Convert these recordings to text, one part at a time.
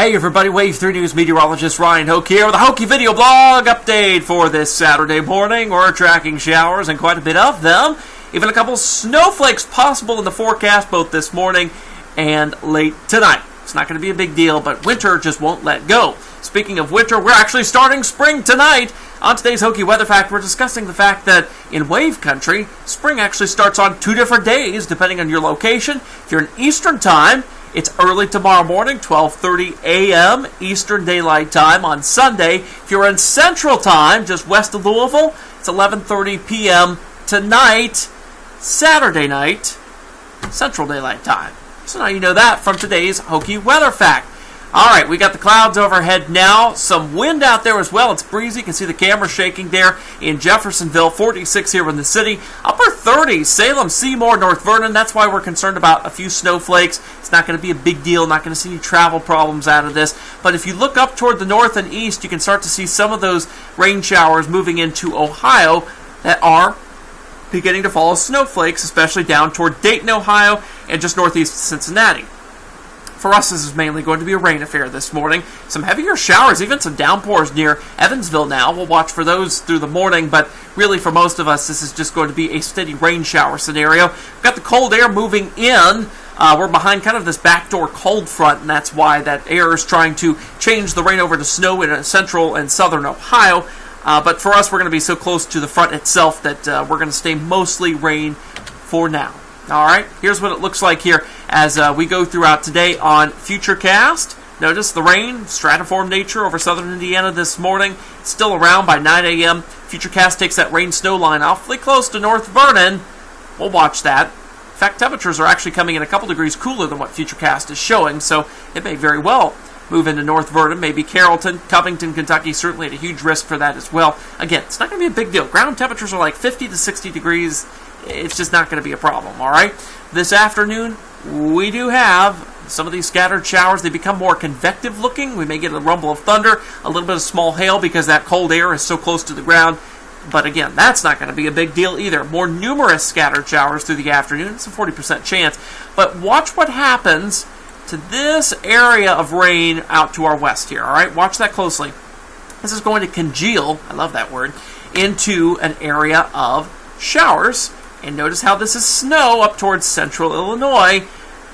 Hey everybody, Wave 3 News Meteorologist Ryan Hoke here with a Hokey video blog update for this Saturday morning. We're tracking showers and quite a bit of them. Even a couple snowflakes possible in the forecast both this morning and late tonight. It's not going to be a big deal, but winter just won't let go. Speaking of winter, we're actually starting spring tonight. On today's Hokey Weather Fact, we're discussing the fact that in wave country, spring actually starts on 2 different days depending on your location. If you're in Eastern time, it's early tomorrow morning, 12:30 a.m. Eastern Daylight Time on Sunday. If you're in Central Time, just west of Louisville, it's 11:30 p.m. tonight, Saturday night, Central Daylight Time. So now you know that from today's Hokey Weather Fact. All right, we got the clouds overhead now. Some wind out there as well. It's breezy. You can see the camera shaking there in Jeffersonville. 46 here in the city. Upper 30s, Salem, Seymour, North Vernon. That's why we're concerned about a few snowflakes. It's not going to be a big deal. Not going to see any travel problems out of this. But if you look up toward the north and east, you can start to see some of those rain showers moving into Ohio that are beginning to fall as snowflakes, especially down toward Dayton, Ohio, and just northeast of Cincinnati. For us, this is mainly going to be a rain affair this morning. Some heavier showers, even some downpours near Evansville now. We'll watch for those through the morning, but really for most of us, this is just going to be a steady rain shower scenario. We've got the cold air moving in. We're behind kind of this backdoor cold front, and that's why that air is trying to change the rain over to snow in central and southern Ohio. But for us, we're going to be so close to the front itself that we're going to stay mostly rain for now. All right, here's what it looks like here as we go throughout today on Futurecast. Notice the rain, stratiform nature over southern Indiana this morning. It's still around by 9 a.m. Futurecast takes that rain-snow line awfully close to North Vernon. We'll watch that. In fact, temperatures are actually coming in a couple degrees cooler than what Futurecast is showing, so it may very well move into North Vernon, maybe Carrollton, Covington, Kentucky, certainly at a huge risk for that as well. Again, it's not going to be a big deal. Ground temperatures are like 50 to 60 degrees. It's just not going to be a problem, all right? This afternoon, we do have some of these scattered showers. They become more convective looking. We may get a rumble of thunder, a little bit of small hail because that cold air is so close to the ground. But again, that's not going to be a big deal either. More numerous scattered showers through the afternoon. It's a 40% chance. But watch what happens to this area of rain out to our west here, all right? Watch that closely. This is going to congeal, I love that word, into an area of showers. And notice how this is snow up towards central Illinois.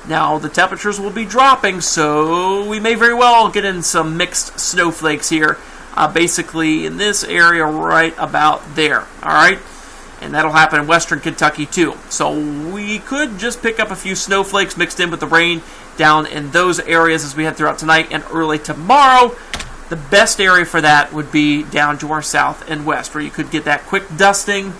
Now, the temperatures will be dropping, so we may very well get in some mixed snowflakes here, basically in this area right about there, all right? And that'll happen in western Kentucky, too. So we could just pick up a few snowflakes mixed in with the rain down in those areas as we head throughout tonight and early tomorrow. The best area for that would be down to our south and west, where you could get that quick dusting,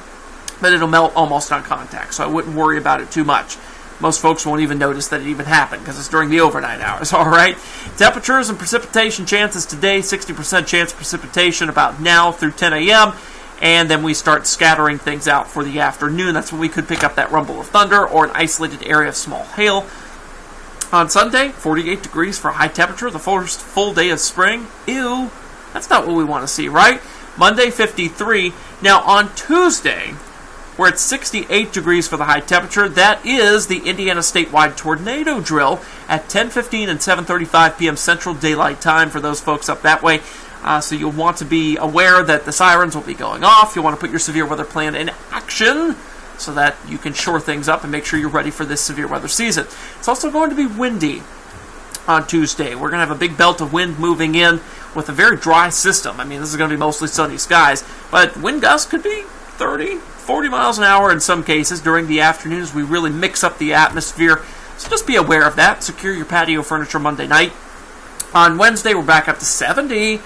but it'll melt almost on contact, so I wouldn't worry about it too much. Most folks won't even notice that it even happened because it's during the overnight hours, all right? Temperatures and precipitation chances today, 60% chance of precipitation about now through 10 a.m., and then we start scattering things out for the afternoon. That's when we could pick up that rumble of thunder or an isolated area of small hail. On Sunday, 48 degrees for high temperature, the first full day of spring. Ew, that's not what we want to see, right? Monday, 53. Now, on Tuesday, we're at 68 degrees for the high temperature. That is the Indiana statewide tornado drill at 10:15 and 7:35 p.m. Central Daylight Time for those folks up that way. So you'll want to be aware that the sirens will be going off. You'll want to put your severe weather plan in action so that you can shore things up and make sure you're ready for this severe weather season. It's also going to be windy on Tuesday. We're going to have a big belt of wind moving in with a very dry system. I mean, this is going to be mostly sunny skies, but wind gusts could be 30, 40 miles an hour in some cases during the afternoon as we really mix up the atmosphere. So just be aware of that. Secure your patio furniture Monday night. On Wednesday, we're back up to 70.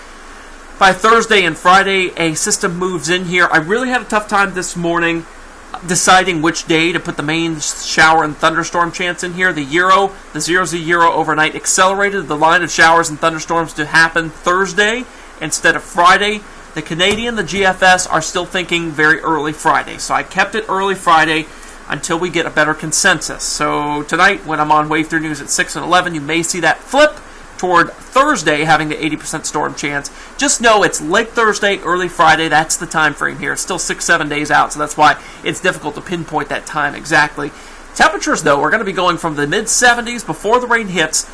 By Thursday and Friday, a system moves in here. I really had a tough time this morning deciding which day to put the main shower and thunderstorm chance in here. The 0Z Euro overnight accelerated the line of showers and thunderstorms to happen Thursday instead of Friday. The Canadian, the GFS, are still thinking very early Friday. So I kept it early Friday until we get a better consensus. So tonight, when I'm on Wave 3 News at 6 and 11, you may see that flip toward Thursday having the 80% storm chance. Just know it's late Thursday, early Friday. That's the time frame here. It's still 6-7 days out, so that's why it's difficult to pinpoint that time exactly. Temperatures, though, are going to be going from the mid-70s before the rain hits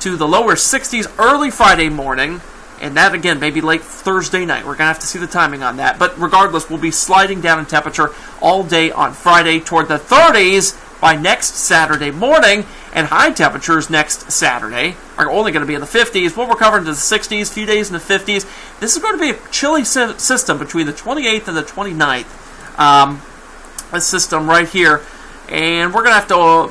to the lower 60s early Friday morning. And that, again, maybe late Thursday night. We're going to have to see the timing on that. But regardless, we'll be sliding down in temperature all day on Friday toward the 30s by next Saturday morning. And high temperatures next Saturday are only going to be in the 50s. We'll recover into the 60s, a few days in the 50s. This is going to be a chilly system between the 28th and the 29th. This system right here. And we're going to have to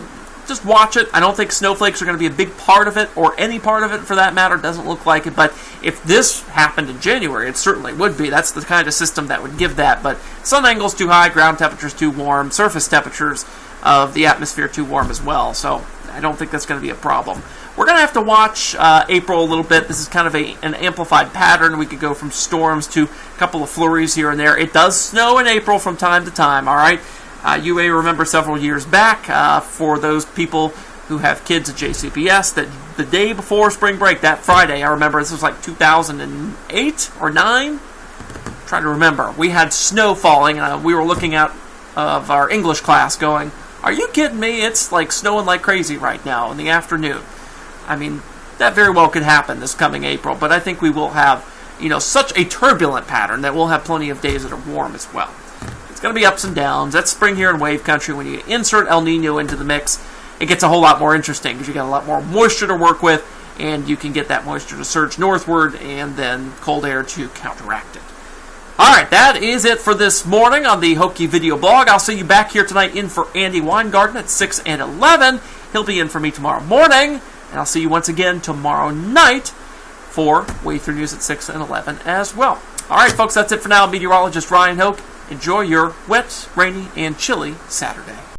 just watch it. I don't think snowflakes are going to be a big part of it, or any part of it for that matter. Doesn't look like it. But if this happened in January, it certainly would be. That's the kind of system that would give that. But sun angles too high, ground temperatures too warm, surface temperatures of the atmosphere too warm as well. So I don't think that's going to be a problem. We're going to have to watch April a little bit. This is kind of an amplified pattern. We could go from storms to a couple of flurries here and there. It does snow in April from time to time, all right? You may remember several years back, for those people who have kids at JCPS, that the day before spring break, that Friday, I remember this was like 2008 or 9? I'm trying to remember. We had snow falling, and we were looking out of our English class going, "Are you kidding me? It's like snowing like crazy right now in the afternoon." I mean, that very well could happen this coming April, but I think we will have, such a turbulent pattern that we'll have plenty of days that are warm as well. It's going to be ups and downs. That's spring here in wave country. When you insert El Nino into the mix, it gets a whole lot more interesting because you got a lot more moisture to work with, and you can get that moisture to surge northward and then cold air to counteract it. All right, that is it for this morning on the Hokey video blog. I'll see you back here tonight in for Andy Weingarten at 6 and 11. He'll be in for me tomorrow morning, and I'll see you once again tomorrow night for Wave 3 News at 6 and 11 as well. All right, folks, that's it for now. Meteorologist Ryan Hoke. Enjoy your wet, rainy, and chilly Saturday.